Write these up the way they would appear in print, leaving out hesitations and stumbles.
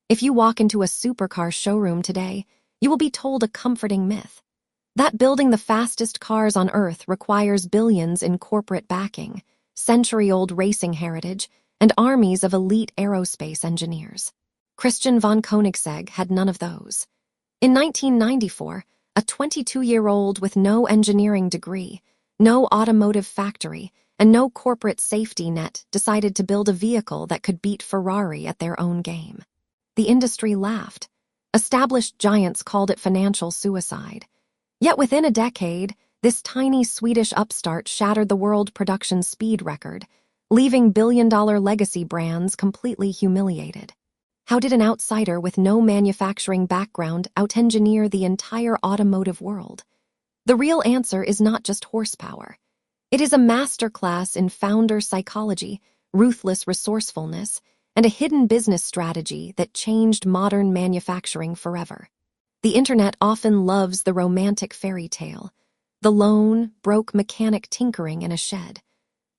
If you walk into a supercar showroom today, you will be told a comforting myth. That building the fastest cars on Earth requires billions in corporate backing, century-old racing heritage, and armies of elite aerospace engineers. Christian von Koenigsegg had none of those. In 1994, a 22-year-old with no engineering degree, no automotive factory, and no corporate safety net decided to build a vehicle that could beat Ferrari at their own game. The industry laughed. Established giants called it financial suicide. Yet within a decade, this tiny Swedish upstart shattered the world production speed record, leaving billion-dollar legacy brands completely humiliated. How did an outsider with no manufacturing background out-engineer the entire automotive world? The real answer is not just horsepower. It is a masterclass in founder psychology, ruthless resourcefulness, and a hidden business strategy that changed modern manufacturing forever. The internet often loves the romantic fairy tale, the lone, broke mechanic tinkering in a shed.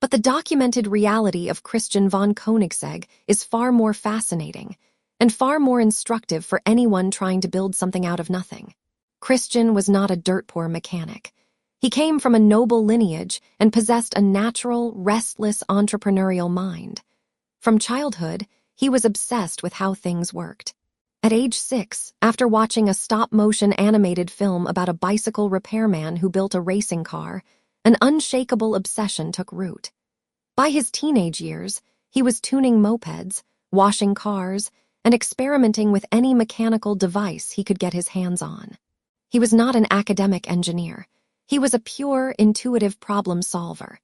But the documented reality of Christian von Koenigsegg is far more fascinating and far more instructive for anyone trying to build something out of nothing. Christian was not a dirt-poor mechanic. He came from a noble lineage and possessed a natural, restless entrepreneurial mind. From childhood, he was obsessed with how things worked. At age 6, after watching a stop-motion animated film about a bicycle repairman who built a racing car, an unshakable obsession took root. By his teenage years, he was tuning mopeds, washing cars, and experimenting with any mechanical device he could get his hands on. He was not an academic engineer. He was a pure, intuitive problem solver.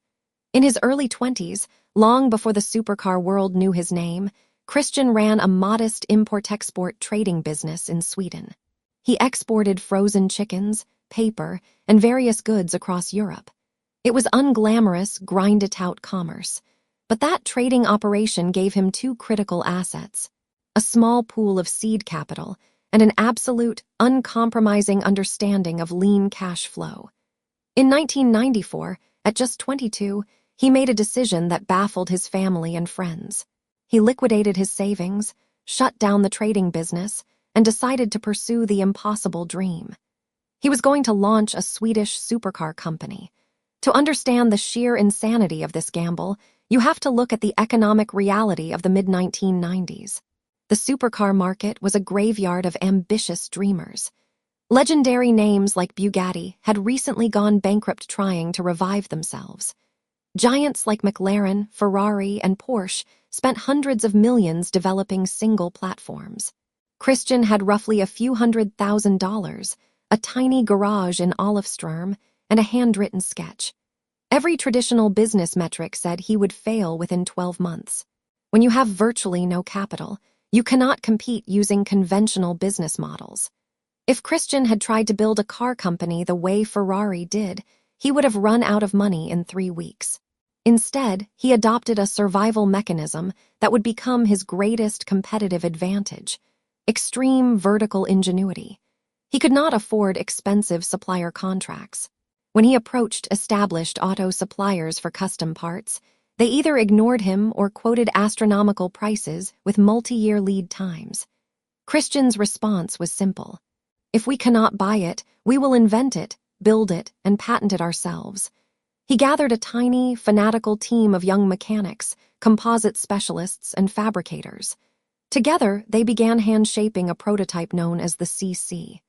In his early 20s, long before the supercar world knew his name, Christian ran a modest import-export trading business in Sweden. He exported frozen chickens, paper, and various goods across Europe. It was unglamorous, grind-it-out commerce, but that trading operation gave him two critical assets: a small pool of seed capital and an absolute, uncompromising understanding of lean cash flow. In 1994, at just 22, he made a decision that baffled his family and friends. He liquidated his savings, shut down the trading business, and decided to pursue the impossible dream. He was going to launch a Swedish supercar company. To understand the sheer insanity of this gamble, you have to look at the economic reality of the mid-1990s. The supercar market was a graveyard of ambitious dreamers. Legendary names like Bugatti had recently gone bankrupt trying to revive themselves. Giants like McLaren, Ferrari, and Porsche spent hundreds of millions developing single platforms. Christian had roughly a few $100,000, a tiny garage in Olofström, and a handwritten sketch. Every traditional business metric said he would fail within 12 months. When you have virtually no capital, you cannot compete using conventional business models. If Christian had tried to build a car company the way Ferrari did, he would have run out of money in 3 weeks. Instead, he adopted a survival mechanism that would become his greatest competitive advantage: extreme vertical ingenuity. He could not afford expensive supplier contracts. When he approached established auto suppliers for custom parts, they either ignored him or quoted astronomical prices with multi-year lead times. Christian's response was simple: if we cannot buy it, we will invent it, build it, and patent it ourselves. He gathered a tiny, fanatical team of young mechanics, composite specialists, and fabricators. Together, they began hand-shaping a prototype known as the CC.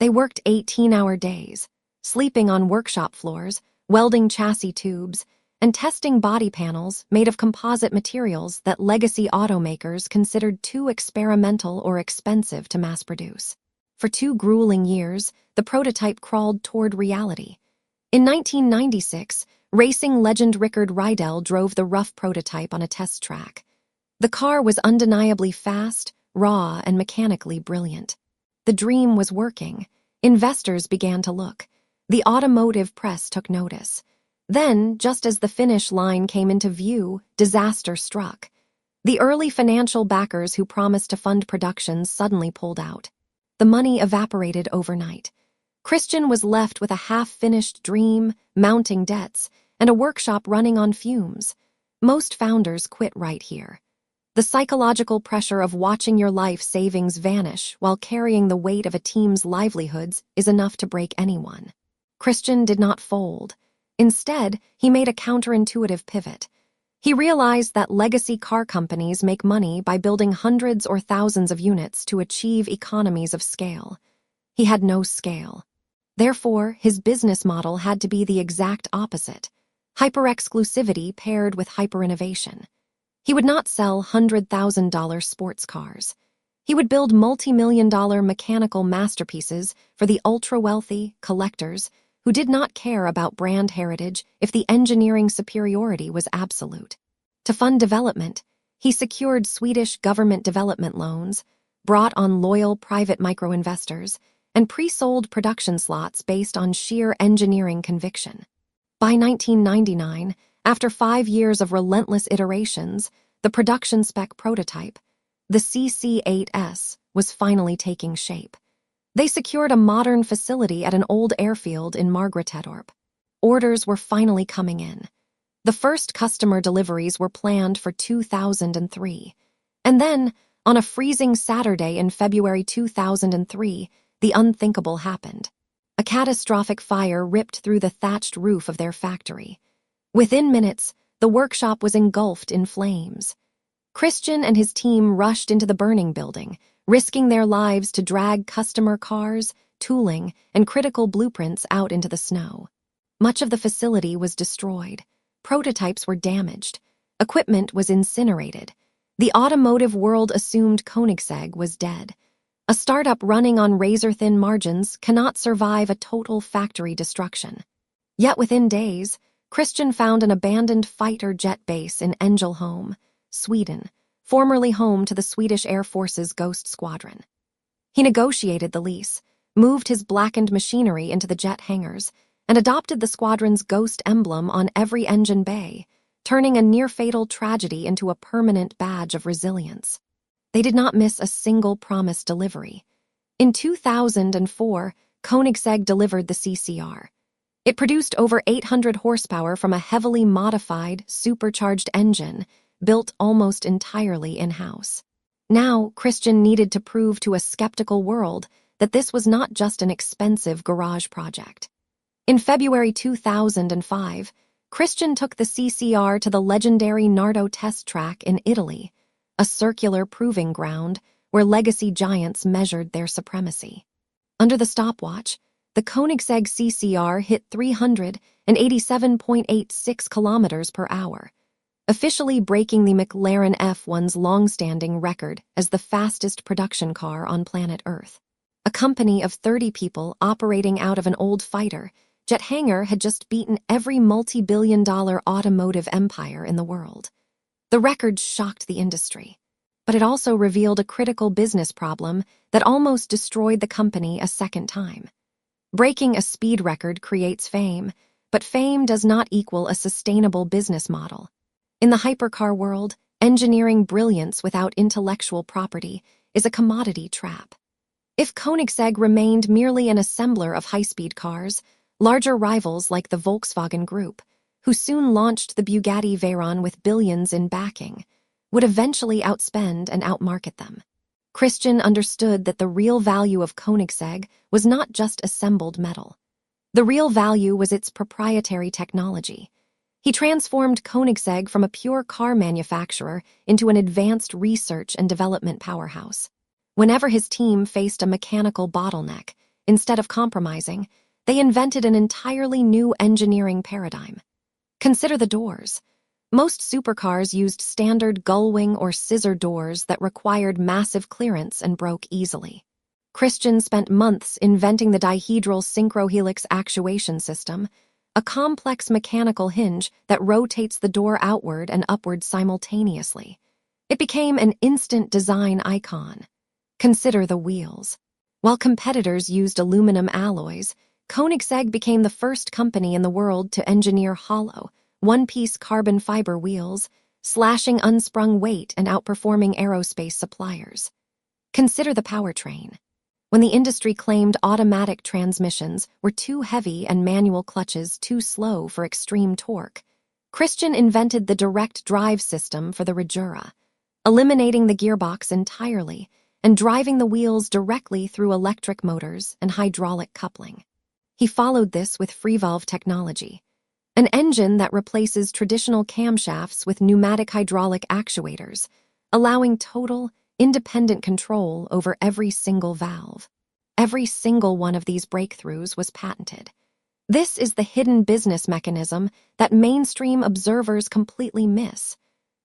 They worked 18-hour days, sleeping on workshop floors, welding chassis tubes, and testing body panels made of composite materials that legacy automakers considered too experimental or expensive to mass-produce. For 2 grueling years, the prototype crawled toward reality. In 1996, racing legend Rickard Rydell drove the rough prototype on a test track. The car was undeniably fast, raw, and mechanically brilliant. The dream was working. Investors began to look. The automotive press took notice. Then, just as the finish line came into view, disaster struck. The early financial backers who promised to fund production suddenly pulled out. The money evaporated overnight. Christian was left with a half-finished dream, mounting debts, and a workshop running on fumes. Most founders quit right here. The psychological pressure of watching your life savings vanish while carrying the weight of a team's livelihoods is enough to break anyone. Christian did not fold. Instead, he made a counterintuitive pivot. He realized that legacy car companies make money by building hundreds or thousands of units to achieve economies of scale. He had no scale. Therefore, his business model had to be the exact opposite: hyper-exclusivity paired with hyper-innovation. He would not sell $100,000 sports cars. He would build multi-million-dollar mechanical masterpieces for the ultra-wealthy collectors who did not care about brand heritage if the engineering superiority was absolute. To fund development, he secured Swedish government development loans, brought on loyal private micro-investors, and pre-sold production slots based on sheer engineering conviction. By 1999, after 5 years of relentless iterations, the production spec prototype, the CC-8S, was finally taking shape. They secured a modern facility at an old airfield in Margretedorp. Orders were finally coming in. The first customer deliveries were planned for 2003. And then, on a freezing Saturday in February 2003, the unthinkable happened. A catastrophic fire ripped through the thatched roof of their factory. Within minutes, the workshop was engulfed in flames. Christian and his team rushed into the burning building, risking their lives to drag customer cars, tooling, and critical blueprints out into the snow. Much of the facility was destroyed. Prototypes were damaged. Equipment was incinerated. The automotive world assumed Koenigsegg was dead. A startup running on razor-thin margins cannot survive a total factory destruction. Yet within days, Christian found an abandoned fighter jet base in Ängelholm, Sweden, formerly home to the Swedish Air Force's Ghost Squadron. He negotiated the lease, moved his blackened machinery into the jet hangars, and adopted the squadron's ghost emblem on every engine bay, turning a near-fatal tragedy into a permanent badge of resilience. They did not miss a single promised delivery. In 2004, Koenigsegg delivered the CCR. It produced over 800 horsepower from a heavily modified, supercharged engine built almost entirely in-house. Now, Christian needed to prove to a skeptical world that this was not just an expensive garage project. In February 2005, Christian took the CCR to the legendary Nardo test track in Italy, a circular proving ground where legacy giants measured their supremacy. Under the stopwatch, the Koenigsegg CCR hit 387.86 kilometers per hour, officially breaking the McLaren F1's long-standing record as the fastest production car on planet Earth. A company of 30 people operating out of an old fighter jet hangar had just beaten every multi-billion-dollar automotive empire in the world. The record shocked the industry, but it also revealed a critical business problem that almost destroyed the company a second time. Breaking a speed record creates fame, but fame does not equal a sustainable business model. In the hypercar world, engineering brilliance without intellectual property is a commodity trap. If Koenigsegg remained merely an assembler of high-speed cars, larger rivals like the Volkswagen Group, who soon launched the Bugatti Veyron with billions in backing, would eventually outspend and outmarket them. Christian understood that the real value of Koenigsegg was not just assembled metal. The real value was its proprietary technology. He transformed Koenigsegg from a pure car manufacturer into an advanced research and development powerhouse. Whenever his team faced a mechanical bottleneck, instead of compromising, they invented an entirely new engineering paradigm. Consider the doors. Most supercars used standard gullwing or scissor doors that required massive clearance and broke easily. Christian spent months inventing the dihedral synchrohelix actuation system, a complex mechanical hinge that rotates the door outward and upward simultaneously. It became an instant design icon. Consider the wheels. While competitors used aluminum alloys, Koenigsegg became the first company in the world to engineer hollow, one-piece carbon fiber wheels, slashing unsprung weight and outperforming aerospace suppliers. Consider the powertrain. When the industry claimed automatic transmissions were too heavy and manual clutches too slow for extreme torque, Christian invented the direct drive system for the Regura, eliminating the gearbox entirely and driving the wheels directly through electric motors and hydraulic coupling. He followed this with free-valve technology, an engine that replaces traditional camshafts with pneumatic hydraulic actuators, allowing total, independent control over every single valve. Every single one of these breakthroughs was patented. This is the hidden business mechanism that mainstream observers completely miss.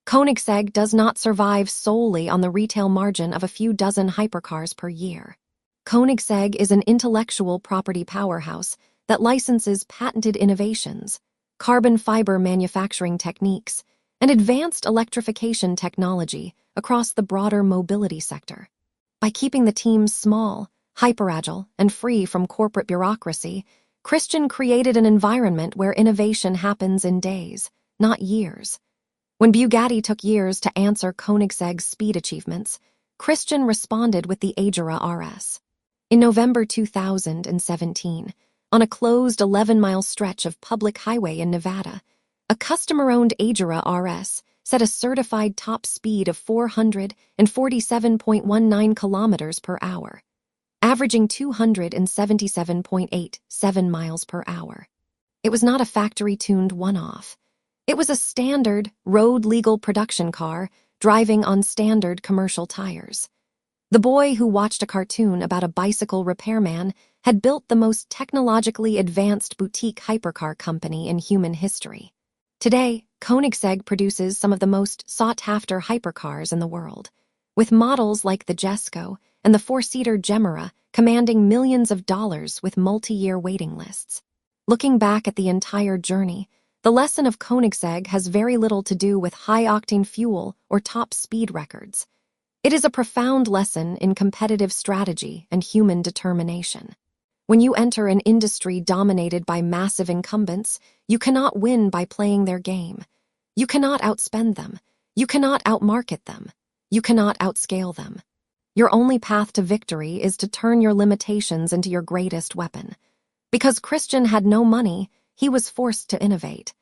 Koenigsegg does not survive solely on the retail margin of a few dozen hypercars per year. Koenigsegg is an intellectual property powerhouse that licenses patented innovations, carbon fiber manufacturing techniques, and advanced electrification technology across the broader mobility sector. By keeping the teams small, hyperagile, and free from corporate bureaucracy, Christian created an environment where innovation happens in days, not years. When Bugatti took years to answer Koenigsegg's speed achievements, Christian responded with the Agera RS. In November 2017, on a closed 11-mile stretch of public highway in Nevada, a customer-owned Agera RS set a certified top speed of 447.19 kilometers per hour, averaging 277.87 miles per hour. It was not a factory-tuned one-off. It was a standard, road-legal production car driving on standard commercial tires. The boy who watched a cartoon about a bicycle repairman had built the most technologically advanced boutique hypercar company in human history. Today, Koenigsegg produces some of the most sought-after hypercars in the world, with models like the Jesko and the four-seater Gemera commanding millions of dollars with multi-year waiting lists. Looking back at the entire journey, the lesson of Koenigsegg has very little to do with high-octane fuel or top speed records. It is a profound lesson in competitive strategy and human determination. When you enter an industry dominated by massive incumbents, you cannot win by playing their game. You cannot outspend them. You cannot outmarket them. You cannot outscale them. Your only path to victory is to turn your limitations into your greatest weapon. Because Christian had no money, he was forced to innovate.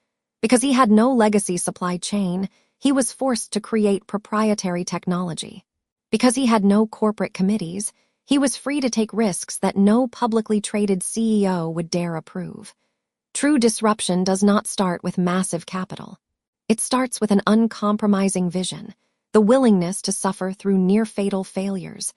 Because he had no legacy supply chain, he was forced to create proprietary technology. Because he had no corporate committees, he was free to take risks that no publicly traded CEO would dare approve. True disruption does not start with massive capital. It starts with an uncompromising vision, the willingness to suffer through near-fatal failures,